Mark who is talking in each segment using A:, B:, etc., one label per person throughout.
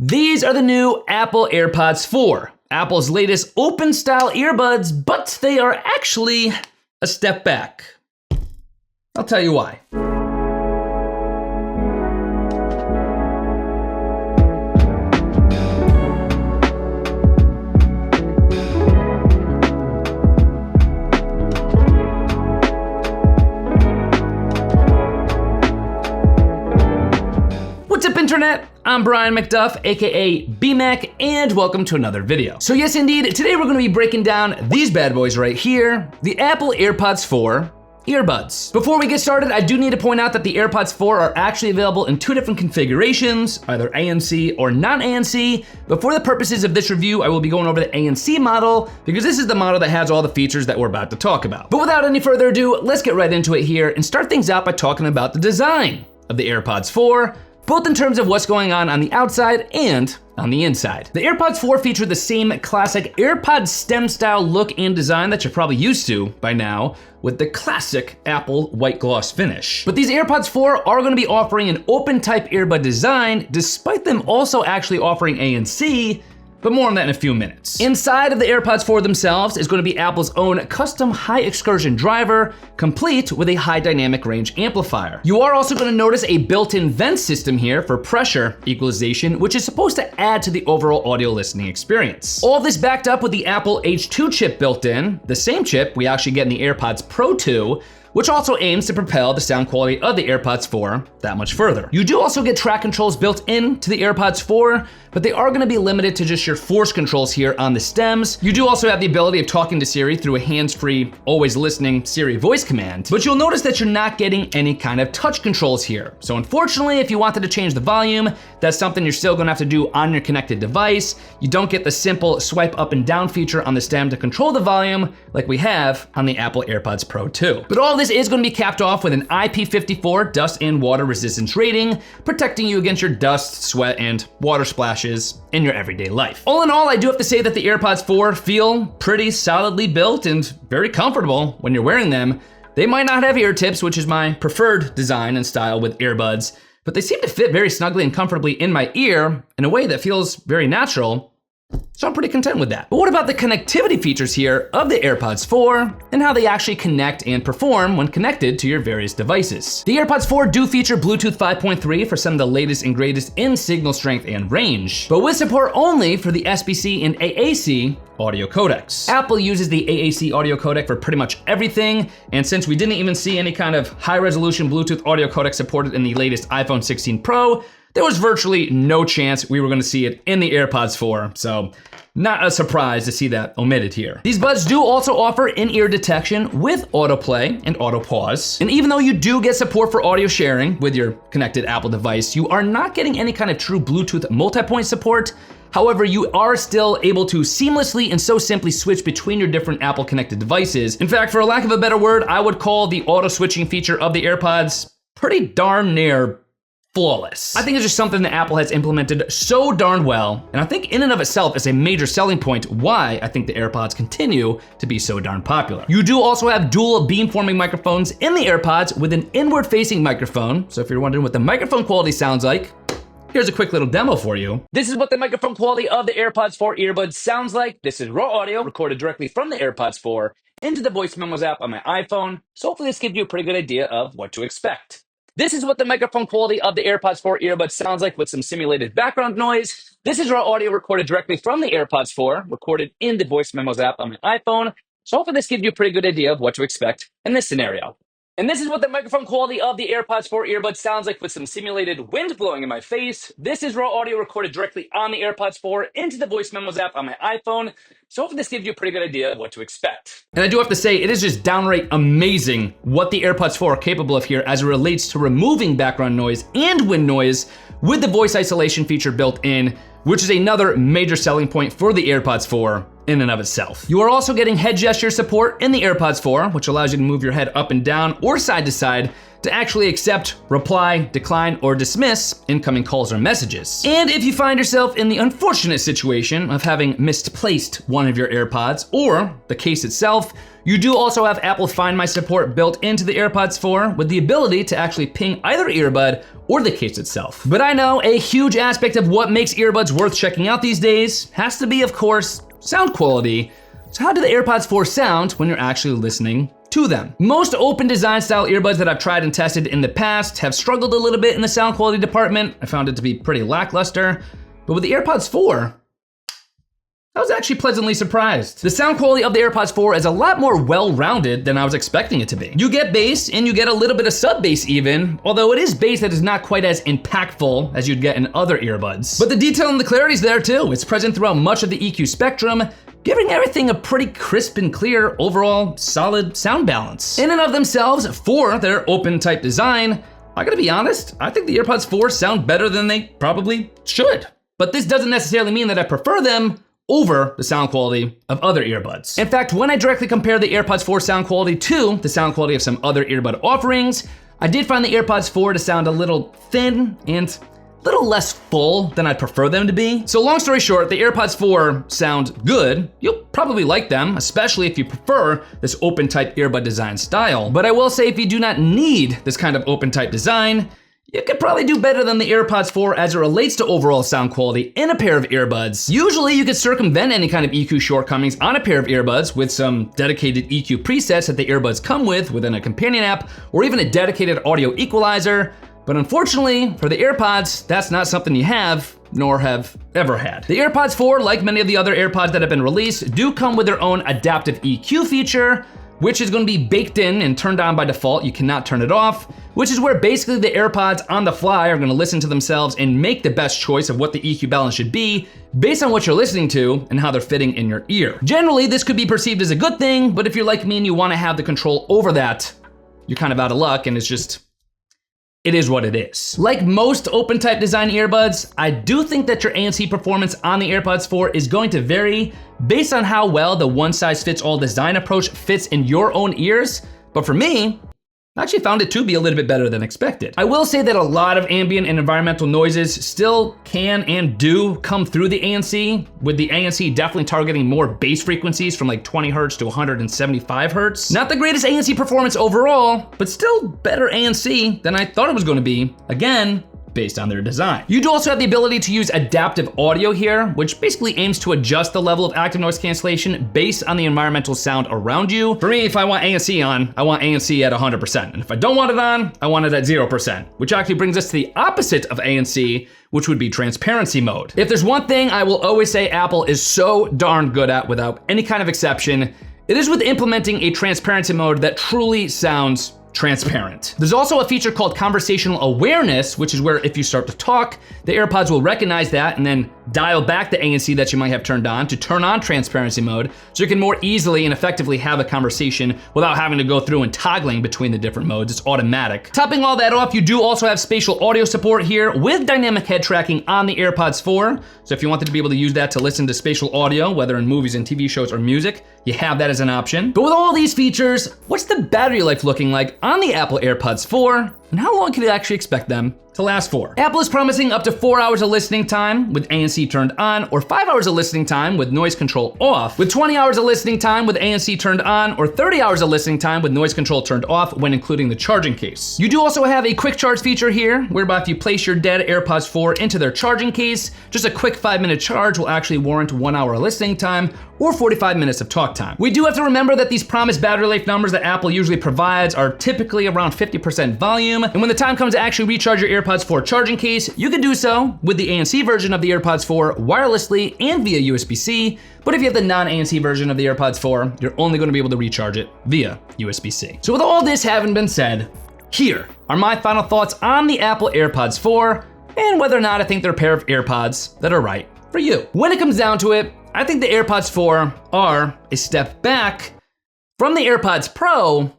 A: These are the new Apple AirPods 4, Apple's latest open-style earbuds, but they are actually a step back. I'll tell you why. What's up, Internet? I'm Brian McDuff, aka BMac, and welcome to another video. So yes, indeed, today we're gonna be breaking down these bad boys right here, the Apple AirPods 4 earbuds. Before we get started, I do need to point out that the AirPods 4 are actually available in two different configurations, either ANC or non-ANC, but for the purposes of this review, I will be going over the ANC model because this is the model that has all the features that we're about to talk about. But without any further ado, let's get right into it here and start things out by talking about the design of the AirPods 4, both in terms of what's going on the outside and on the inside. The AirPods 4 feature the same classic AirPod stem style look and design that you're probably used to by now, with the classic Apple white gloss finish. But these AirPods 4 are gonna be offering an open type earbud design, despite them also actually offering ANC, but more on that in a few minutes. Inside of the AirPods 4 themselves is going to be Apple's own custom high excursion driver, complete with a high dynamic range amplifier. You are also going to notice a built-in vent system here for pressure equalization, which is supposed to add to the overall audio listening experience. All of this backed up with the Apple H2 chip built in, the same chip we actually get in the AirPods Pro 2, which also aims to propel the sound quality of the AirPods 4 that much further. You do also get track controls built into the AirPods 4, but they are gonna be limited to just your force controls here on the stems. You do also have the ability of talking to Siri through a hands-free, always listening Siri voice command, but you'll notice that you're not getting any kind of touch controls here. So unfortunately, if you wanted to change the volume, that's something you're still gonna have to do on your connected device. You don't get the simple swipe up and down feature on the stem to control the volume like we have on the Apple AirPods Pro 2. But all this is gonna be capped off with an IP54 dust and water resistance rating, protecting you against your dust, sweat, and water splashes in your everyday life. All in all, I do have to say that the AirPods 4 feel pretty solidly built and very comfortable when you're wearing them. They might not have ear tips, which is my preferred design and style with earbuds, but they seem to fit very snugly and comfortably in my ear in a way that feels very natural. So I'm pretty content with that. But what about the connectivity features here of the AirPods 4 and how they actually connect and perform when connected to your various devices? The AirPods 4 do feature Bluetooth 5.3 for some of the latest and greatest in signal strength and range, but with support only for the SBC and AAC audio codecs. Apple uses the AAC audio codec for pretty much everything, and since we didn't even see any kind of high resolution Bluetooth audio codec supported in the latest iPhone 16 Pro, there was virtually no chance we were gonna see it in the AirPods 4, so not a surprise to see that omitted here. These buds do also offer in-ear detection with autoplay and auto pause. And even though you do get support for audio sharing with your connected Apple device, you are not getting any kind of true Bluetooth multi-point support. However, you are still able to seamlessly and so simply switch between your different Apple connected devices. In fact, for lack of a better word, I would call the auto switching feature of the AirPods pretty darn near flawless. I think it's just something that Apple has implemented so darn well, and I think in and of itself is a major selling point why I think the AirPods continue to be so darn popular. You do also have dual beamforming microphones in the AirPods with an inward-facing microphone, so if you're wondering what the microphone quality sounds like, here's a quick little demo for you. This is what the microphone quality of the AirPods 4 earbuds sounds like. This is raw audio recorded directly from the AirPods 4 into the Voice Memos app on my iPhone, so hopefully this gives you a pretty good idea of what to expect. This is what the microphone quality of the AirPods 4 earbuds sounds like with some simulated background noise. This is raw audio recorded directly from the AirPods 4, recorded in the Voice Memos app on my iPhone. So hopefully this gives you a pretty good idea of what to expect in this scenario. And this is what the microphone quality of the AirPods 4 earbuds sounds like with some simulated wind blowing in my face. This is raw audio recorded directly on the AirPods 4 into the Voice Memos app on my iPhone. So hopefully this gives you a pretty good idea of what to expect. And I do have to say, it is just downright amazing what the AirPods 4 are capable of here as it relates to removing background noise and wind noise with the voice isolation feature built in, which is another major selling point for the AirPods 4 in and of itself. You are also getting head gesture support in the AirPods 4, which allows you to move your head up and down or side to side to actually accept, reply, decline, or dismiss incoming calls or messages. And if you find yourself in the unfortunate situation of having misplaced one of your AirPods or the case itself, you do also have Apple Find My support built into the AirPods 4 with the ability to actually ping either earbud or the case itself. But I know a huge aspect of what makes earbuds worth checking out these days has to be, of course, sound quality. So how do the AirPods 4 sound when you're actually listening to them? Most open design style earbuds that I've tried and tested in the past have struggled a little bit in the sound quality department. I found it to be pretty lackluster. But with the AirPods 4, I was actually pleasantly surprised. The sound quality of the AirPods 4 is a lot more well-rounded than I was expecting it to be. You get bass and you get a little bit of sub-bass even, although it is bass that is not quite as impactful as you'd get in other earbuds. But the detail and the clarity is there too. It's present throughout much of the EQ spectrum, giving everything a pretty crisp and clear, overall solid sound balance. In and of themselves, for their open type design, I gotta be honest, I think the AirPods 4 sound better than they probably should. But this doesn't necessarily mean that I prefer them over the sound quality of other earbuds. In fact, when I directly compare the AirPods 4 sound quality to the sound quality of some other earbud offerings, I did find the AirPods 4 to sound a little thin and a little less full than I'd prefer them to be. So long story short, the AirPods 4 sound good. You'll probably like them, especially if you prefer this open type earbud design style. But I will say if you do not need this kind of open type design, you could probably do better than the AirPods 4 as it relates to overall sound quality in a pair of earbuds. Usually you could circumvent any kind of EQ shortcomings on a pair of earbuds with some dedicated EQ presets that the earbuds come with within a companion app, or even a dedicated audio equalizer. But unfortunately, for the AirPods, that's not something you have, nor have ever had. The AirPods 4, like many of the other AirPods that have been released, do come with their own adaptive EQ feature, which is gonna be baked in and turned on by default. You cannot turn it off, which is where basically the AirPods on the fly are gonna listen to themselves and make the best choice of what the EQ balance should be based on what you're listening to and how they're fitting in your ear. Generally, this could be perceived as a good thing, but if you're like me and you wanna have the control over that, you're kind of out of luck, and it is what it is. Like most open type design earbuds, I do think that your ANC performance on the AirPods 4 is going to vary based on how well the one size fits all design approach fits in your own ears. But for me, I actually found it to be a little bit better than expected. I will say that a lot of ambient and environmental noises still can and do come through the ANC, with the ANC definitely targeting more bass frequencies from like 20 hertz to 175 hertz. Not the greatest ANC performance overall, but still better ANC than I thought it was gonna be. Again, based on their design. You do also have the ability to use adaptive audio here, which basically aims to adjust the level of active noise cancellation based on the environmental sound around you. For me, if I want ANC on, I want ANC at 100%. And if I don't want it on, I want it at 0%, which actually brings us to the opposite of ANC, which would be transparency mode. If there's one thing I will always say Apple is so darn good at without any kind of exception, it is with implementing a transparency mode that truly sounds transparent. There's also a feature called conversational awareness, which is where if you start to talk, the AirPods will recognize that and then dial back the ANC that you might have turned on to turn on transparency mode, so you can more easily and effectively have a conversation without having to go through and toggling between the different modes. It's automatic. Topping all that off, you do also have spatial audio support here with dynamic head tracking on the AirPods 4. So if you wanted to be able to use that to listen to spatial audio, whether in movies and TV shows or music, you have that as an option. But with all these features, what's the battery life looking like on the Apple AirPods 4? And how long can you actually expect them to last for? Apple is promising up to 4 hours of listening time with ANC turned on, or 5 hours of listening time with noise control off, with 20 hours of listening time with ANC turned on, or 30 hours of listening time with noise control turned off when including the charging case. You do also have a quick charge feature here, whereby if you place your dead AirPods 4 into their charging case, just a quick 5-minute charge will actually warrant 1 hour of listening time or 45 minutes of talk time. We do have to remember that these promised battery life numbers that Apple usually provides are typically around 50% volume, and when the time comes to actually recharge your AirPods 4 charging case, you can do so with the ANC version of the AirPods 4 wirelessly and via USB-C, but if you have the non-ANC version of the AirPods 4, you're only gonna be able to recharge it via USB-C. So with all this having been said, here are my final thoughts on the Apple AirPods 4 and whether or not I think they're a pair of AirPods that are right for you. When it comes down to it, I think the AirPods 4 are a step back from the AirPods Pro,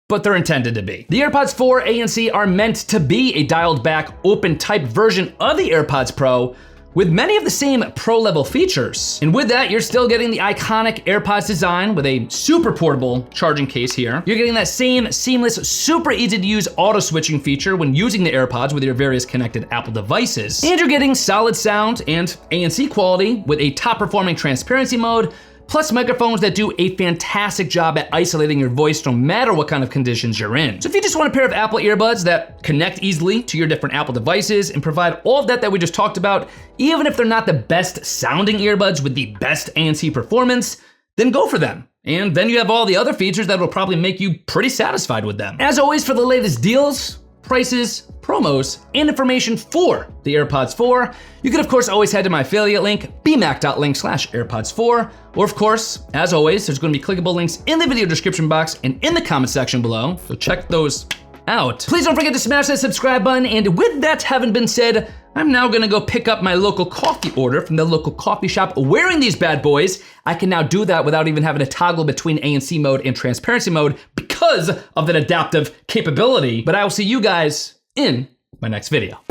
A: but they're intended to be. The AirPods 4 ANC are meant to be a dialed back open type version of the AirPods Pro, with many of the same pro-level features. And with that, you're still getting the iconic AirPods design with a super portable charging case here. You're getting that same seamless, super easy to use auto switching feature when using the AirPods with your various connected Apple devices. And you're getting solid sound and ANC quality with a top performing transparency mode, plus microphones that do a fantastic job at isolating your voice no matter what kind of conditions you're in. So if you just want a pair of Apple earbuds that connect easily to your different Apple devices and provide all of that we just talked about, even if they're not the best sounding earbuds with the best ANC performance, then go for them. And then you have all the other features that will probably make you pretty satisfied with them. As always, for the latest deals, prices, promos, and information for the AirPods 4, you can of course always head to my affiliate link, bmac.link/AirPods4, or of course, as always, there's gonna be clickable links in the video description box and in the comment section below, so check those out. Please don't forget to smash that subscribe button, and with that having been said, I'm now gonna go pick up my local coffee order from the local coffee shop wearing these bad boys. I can now do that without even having to toggle between ANC mode and transparency mode because of that adaptive capability. But I will see you guys in my next video.